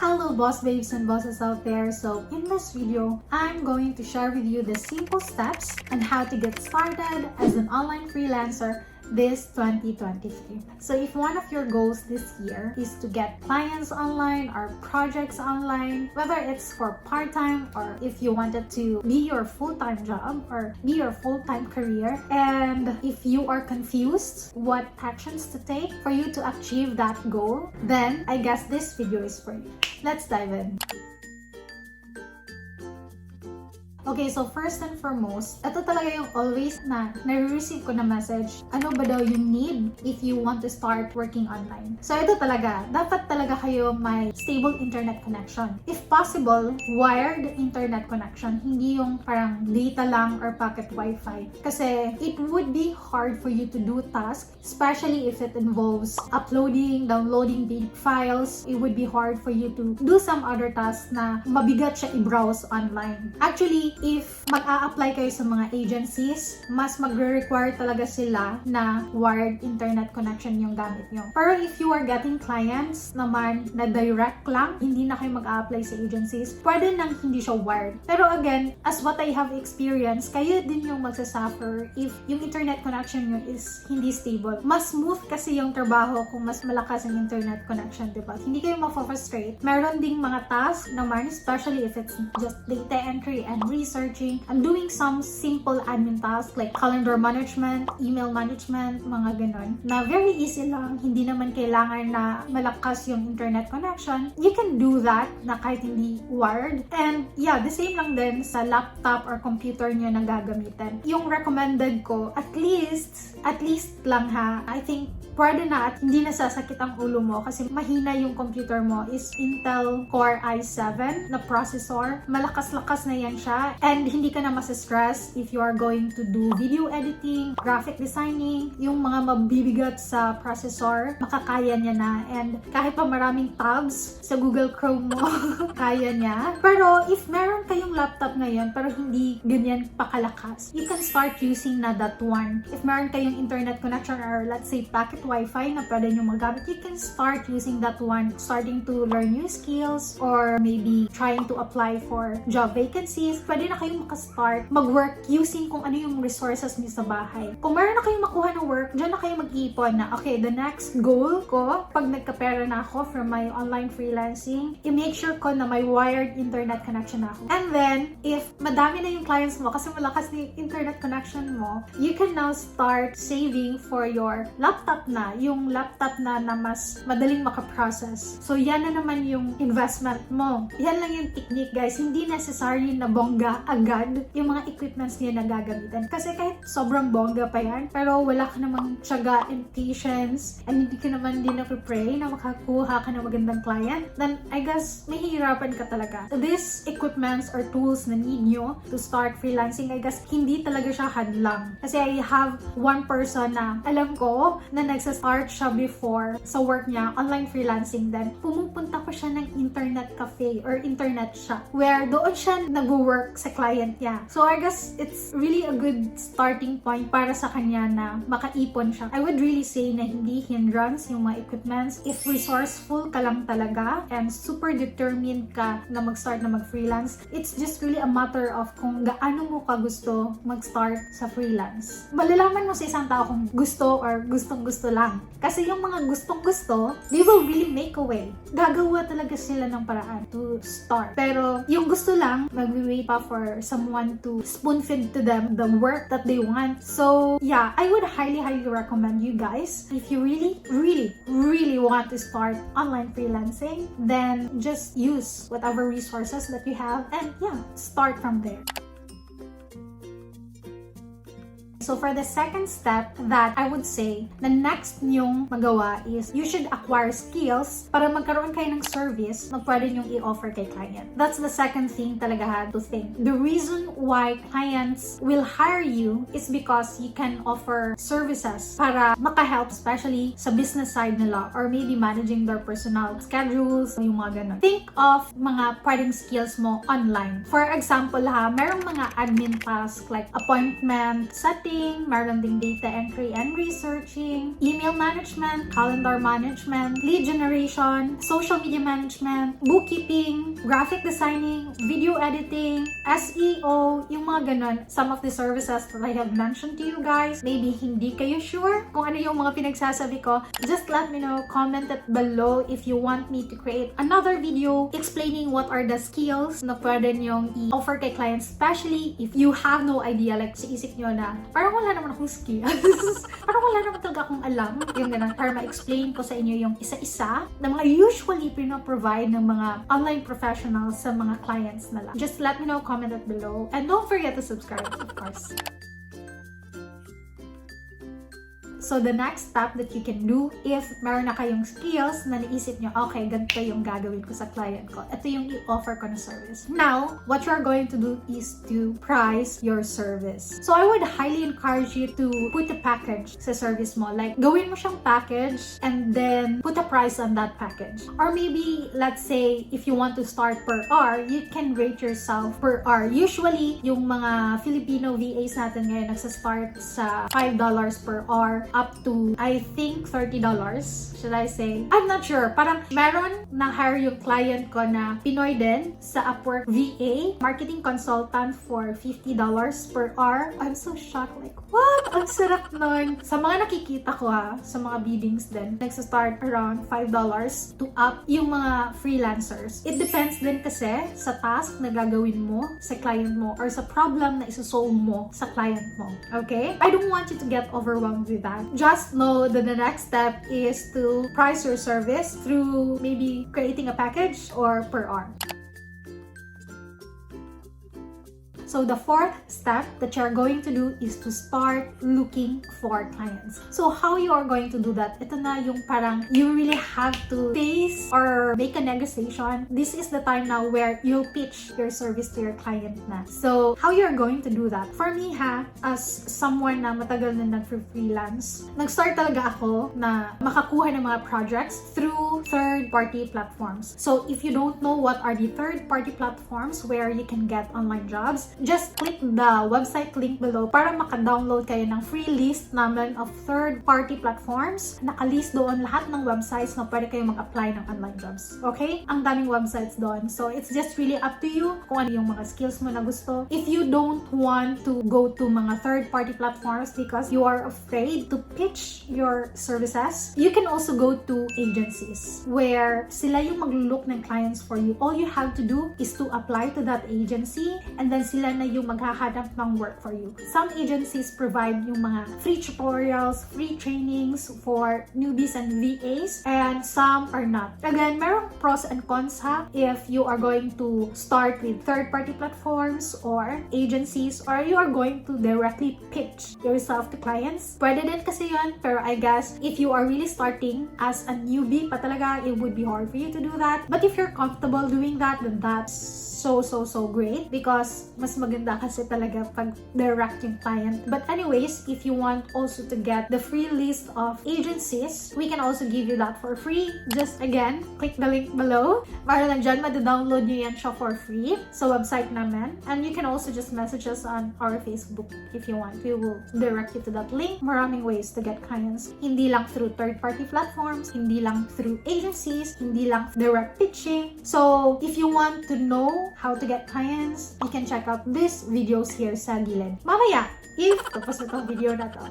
Hello boss babes and bosses out there. So in this video, I'm going to share with you the simple steps on how to get started as an online freelancer this 2023. So if one of your goals this year is to get clients online or projects online, whether it's for part-time or if you want it to be your full-time job or be your full-time career, and if you are confused what actions to take for you to achieve that goal, then I guess this video is for you. Let's dive in. Okay, so first and foremost, ito talaga yung always na nare-receive ko na message, ano ba daw yung need if you want to start working online? So ito talaga, dapat talaga kayo may stable internet connection. If possible, wired internet connection, hindi yung parang data lang or pocket wifi. Kasi it would be hard for you to do tasks, especially if it involves uploading, downloading big files. It would be hard for you to do some other tasks na mabigat siya i-browse online. Actually, if mag-a-apply kayo sa mga agencies, mas magre-require talaga sila na wired internet connection yung gamit nyo. Pero if you are getting clients naman na direct lang, hindi na kayo mag-a-apply sa agencies, pwede nang hindi siya wired. Pero again, as what I have experienced, kayo din yung magsasuffer if yung internet connection nyo is hindi stable. Mas smooth kasi yung trabaho kung mas malakas ang internet connection, diba? Hindi kayo ma-frustrate. Meron ding mga tasks naman, especially if it's just data entry and researching and doing some simple admin tasks like calendar management, email management, mga ganon, na very easy lang, hindi naman kailangan na malakas yung internet connection. You can do that na kahit hindi wired. And yeah, the same lang din sa laptop or computer nyo na gagamitin. Yung recommended ko, at least lang ha, I think pwede na at hindi nasasakit ang ulo mo kasi mahina yung computer mo is Intel Core i7 na processor. Malakas-lakas na yan siya and hindi ka na masa-stress if you are going to do video editing, graphic designing, yung mga mabibigat sa processor, makakaya niya na. And kahit pa maraming tabs sa Google Chrome mo, kaya niya. Pero if meron kayong laptop ngayon pero hindi ganyan pakalakas, you can start using na that one. If meron kayong internet connection or let's say packet Wi-Fi na pwede nyo magamit, you can start using that one, starting to learn new skills or maybe trying to apply for job vacancies. Pwede na kayong makastart mag-work using kung ano yung resources niyo sa bahay. Kung meron na kayong makuha ng work, dyan na kayo mag-iipon na, okay, the next goal ko, pag nagkapera na ako from my online freelancing, i-make sure ko na may wired internet connection na ako. And then, if madami na yung clients mo kasi malakas na yung internet connection mo, you can now start saving for your laptop na, yung laptop na mas madaling makaprocess. So, yan na naman yung investment mo. Yan lang yung technique, guys. Hindi necessary na bongga agad yung mga equipments niya na gagamitin. Kasi kahit sobrang bongga pa yan, pero wala ka namang tiyaga and patience, and hindi ka naman din na-pray na makakuha ka ng magandang client, then I guess mahihirapan ka talaga. These equipments or tools na need nyo to start freelancing, I guess hindi talaga siya hadlang. Kasi I have one person na alam ko na nagsa-start siya before sa work niya, online freelancing, then pumupunta pa siya ng internet cafe or internet shop where doon siya nag-work sa client niya. So I guess it's really a good starting point para sa kanya na makaipon siya. I would really say na hindi hindrance yung mga equipments if resourceful ka lang talaga and super determined ka na mag-start na mag-freelance. It's just really a matter of kung gaano mo ka gusto mag-start sa freelance. Malalaman mo sa isang tao kung gusto or gustong-gusto lang. Kasi yung mga gustong-gusto, they will really make a way. Gagawa talaga sila ng paraan to start. Pero yung gusto lang, mag-wait pa for someone to spoon-feed to them the work that they want. So yeah, I would highly recommend you guys, if you really want to start online freelancing, then just use whatever resources that you have and yeah, start from there. So for the second step that I would say na next nyong magawa is you should acquire skills para magkaroon kayo ng service na pwede nyong i-offer kay client. That's the second thing talaga to think. The reason why clients will hire you is because you can offer services para makahelp, especially sa business side nila or maybe managing their personal schedules, yung mga ganun. Think of mga pwedeng skills mo online. For example merong mga admin tasks like appointment setting, marketing, meron ding data entry and researching, email management, calendar management, lead generation, social media management, bookkeeping, graphic designing, video editing, SEO, yung mga ganun. Some of the services that I have mentioned to you guys, maybe hindi kayo sure kung ano yung mga pinagsasabi ko. Just let me know, comment it below if you want me to create another video explaining what are the skills na pwede nyong i-offer kay clients, especially if you have no idea, like sa isip nyo na parang wala naman akong skills, parang wala naman talaga akong alam, yung ganun, para ma-explain ko sa inyo yung isa-isa na mga usually provide ng mga online professionals sa mga clients nila. Just let me know, comment it below, and don't forget to subscribe, of course. So, the next step that you can do if meron na kayong skills na naisip nyo, okay, ganito yung gagawin ko sa client ko. Ito yung i-offer ko na service. Now, what you're going to do is to price your service. So, I would highly encourage you to put a package sa service mo. Like, gawin mo siyang package and then put a price on that package. Or maybe, let's say, if you want to start per hour, you can rate yourself per hour. Usually, yung mga Filipino VAs natin ngayon nagsastart sa $5 per hour up to, I think, $30. Should I say? I'm not sure. Parang meron na-hire yung client ko na Pinoy din sa Upwork VA, marketing consultant for $50 per hour. I'm so shocked. Like, what? Ang sarap nun. Sa mga nakikita ko sa mga biddings din, nagsa-start around $5 to up yung mga freelancers. It depends din kasi sa task na gagawin mo sa client mo or sa problem na isosolve mo sa client mo. Okay? I don't want you to get overwhelmed with that. Just know that the next step is to price your service through maybe creating a package or per hour. So the fourth step that you're going to do is to start looking for clients. So how you are going to do that? Ito na yung parang you really have to face or make a negotiation. This is the time now where you'll pitch your service to your client na. So how you're going to do that? For me as someone na matagal na nag-freelance, nag-start talaga ako na makakuha ng mga projects through third-party platforms. So if you don't know what are the third-party platforms where you can get online jobs, just click the website link below para maka-download kayo ng free list namin of third-party platforms. Naka-list doon lahat ng websites na pwede kayo mag-apply ng online jobs. Okay? Ang daming websites doon. So, it's just really up to you kung ano yung mga skills mo na gusto. If you don't want to go to mga third-party platforms because you are afraid to pitch your services, you can also go to agencies where sila yung mag-look ng clients for you. All you have to do is to apply to that agency and then sila na yung maghahanap ng work for you. Some agencies provide yung mga free tutorials, free trainings for newbies and VAs, and some are not. Again, merong pros and cons if you are going to start with third-party platforms or agencies, or you are going to directly pitch yourself to clients. Pwede din kasi yun, pero I guess if you are really starting as a newbie pa talaga, it would be hard for you to do that. But if you're comfortable doing that, then that's so great because mas maganda kasi talaga pag direct yung client. But anyways, if you want also to get the free list of agencies, we can also give you that for free. Just again, click the link below. Para lang dyan, mada-download nyo yan siya for free sa website namin. And you can also just message us on our Facebook if you want. We will direct you to that link. Maraming ways to get clients. Hindi lang through third-party platforms, hindi lang through agencies, hindi lang direct pitching. So, if you want to know how to get clients, you can check out these videos here sa gilid. Mamaya, if tapos na itong video na to.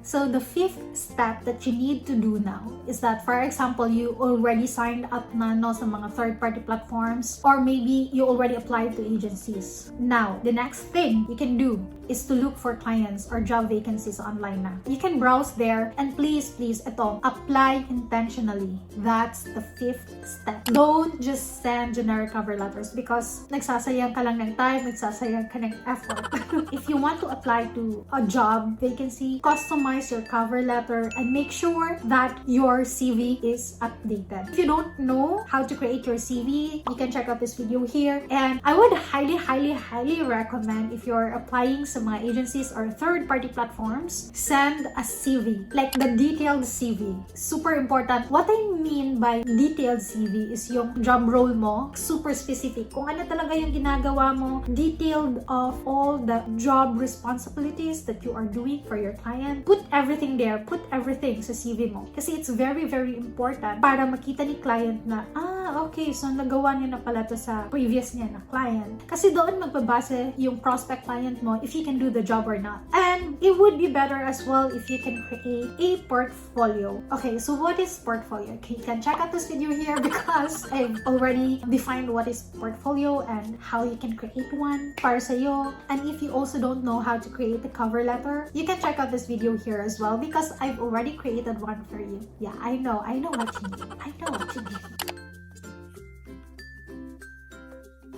So the fifth step that you need to do now is that, for example, you already signed up na sa mga third-party platforms, or maybe you already applied to agencies. Now, the next thing you can do is to look for clients or job vacancies online na. You can browse there and please, ito, apply intentionally. That's the fifth step. Don't just send generic cover letters because nagsasayang ka lang ng time, nagsasayang ka ng effort. If you want to apply to a job vacancy, customize your cover letter and make sure that your CV is updated. If you don't know how to create your CV, you can check out this video here. And I would highly recommend, if you're applying sa mga agencies or third-party platforms, send a CV, like the detailed CV. Super important. What I mean by detailed CV is yung job role mo, super specific. Kung ano talaga yung ginagawa mo, detailed of all the job responsibilities that you are doing for your client. Put everything there. Put everything sa CV mo. Kasi it's very, very important para makita ni client na, okay, so nagawa niya na pala to sa previous niya na client. Kasi doon magbabase yung prospect client mo if you can do the job or not. And it would be better as well if you can create a portfolio. Okay, so what is portfolio? Okay, you can check out this video here because I've already defined what is portfolio and how you can create one para sa'yo. And if you also don't know how to create a cover letter, you can check out this video here as well because I've already created one for you. Yeah, I know what you need. I know what you need.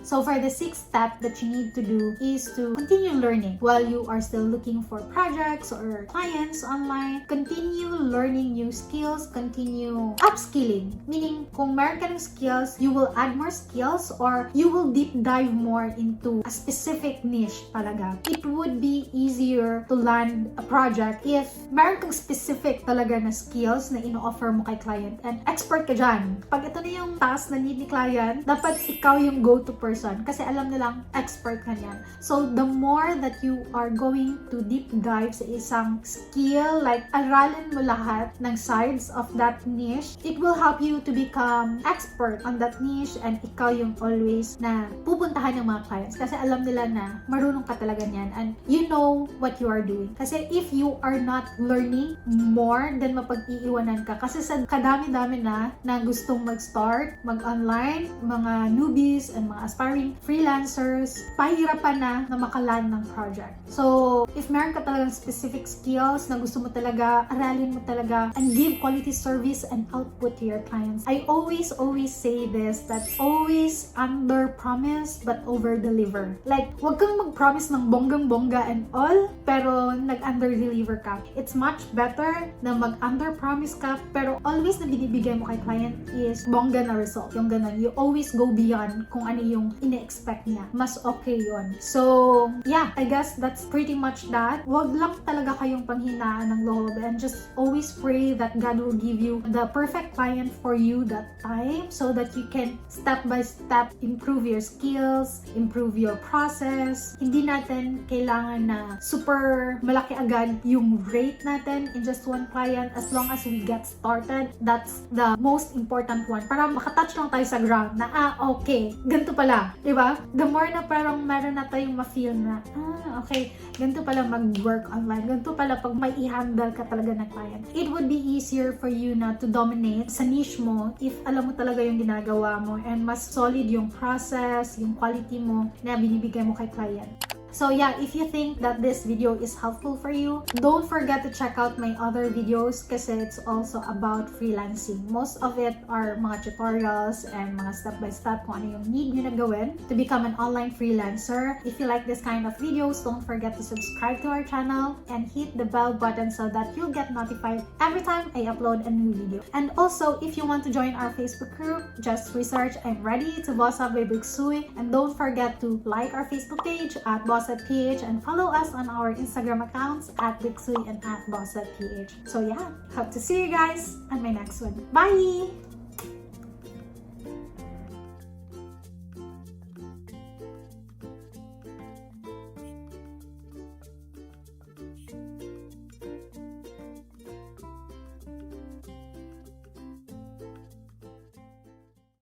So for the sixth step that you need to do is to continue learning while you are still looking for projects or clients online. Continue learning new skills, continue upskilling. Meaning, kung meron ka ng skills, you will add more skills or you will deep dive more into a specific niche talaga. It would be easier to land a project if meron kang specific talaga na skills na ino-offer mo kay client and expert ka dyan. Pag ito na yung task na need ni client, dapat ikaw yung go-to person kasi alam nilang expert ka niyan. So, the more that you are going to deep dive sa isang skill, like aralin mo lahat ng sides of that niche, it will help you to become expert on that niche and ikaw yung always na pupuntahan ng mga clients kasi alam nila na marunong ka talaga niyan and you know what you are doing. Kasi if you are not learning more, then mapag-iiwanan ka. Kasi sa kadami-dami na gustong mag-start, mag-online, mga newbies and mga aspiring freelancers, pahirapan na makalan ng project. So, if meron ka talagang specific skills na gusto mo talaga, aralin mo talaga, and give quality service and output to your clients. I always say this, that always under-promise but over-deliver. Like, wag kang mag-promise ng bonggang-bongga and all, pero nag-under-deliver ka. It's much better na mag-under-promise ka, pero always na binibigay mo kay client is bongga na result. Yung ganun. You always go beyond kung ano yung ine-expect niya. Mas okay yun. So, yeah, I guess that's pretty much that. Wag lang talaga kayong panghinaan ng loob and just always pray that God will give you the perfect client for you that time so that you can step by step improve your skills, improve your process. Hindi natin kailangan na super malaki agad yung rate natin in just one client as long as we get started. That's the most important one. Para makatouch lang tayo sa ground na, okay, ganito pala. Diba? The more na parang meron na tayong ma-feel na, okay, ganito pala mag-work online. Ganito pala pag may i-handle ka talaga ng client. It would be easier for you na to dominate sa niche mo if alam mo talaga yung ginagawa mo and mas solid yung process, yung quality mo na binibigay mo kay client. So yeah, if you think that this video is helpful for you, don't forget to check out my other videos kasi it's also about freelancing. Most of it are mga tutorials and mga step-by-step kung ano yung need nyo na gawin to become an online freelancer. If you like this kind of videos, don't forget to subscribe to our channel and hit the bell button so that you'll get notified every time I upload a new video. And also, if you want to join our Facebook group, just research I'm ready to BossedUp by 𝐏𝐸𝐸 and don't forget to like our Facebook page at BossedUp PH and follow us on our Instagram accounts at 𝐏𝐸𝐸 and at BossedUp PH. So yeah, hope to see you guys on my next one. Bye!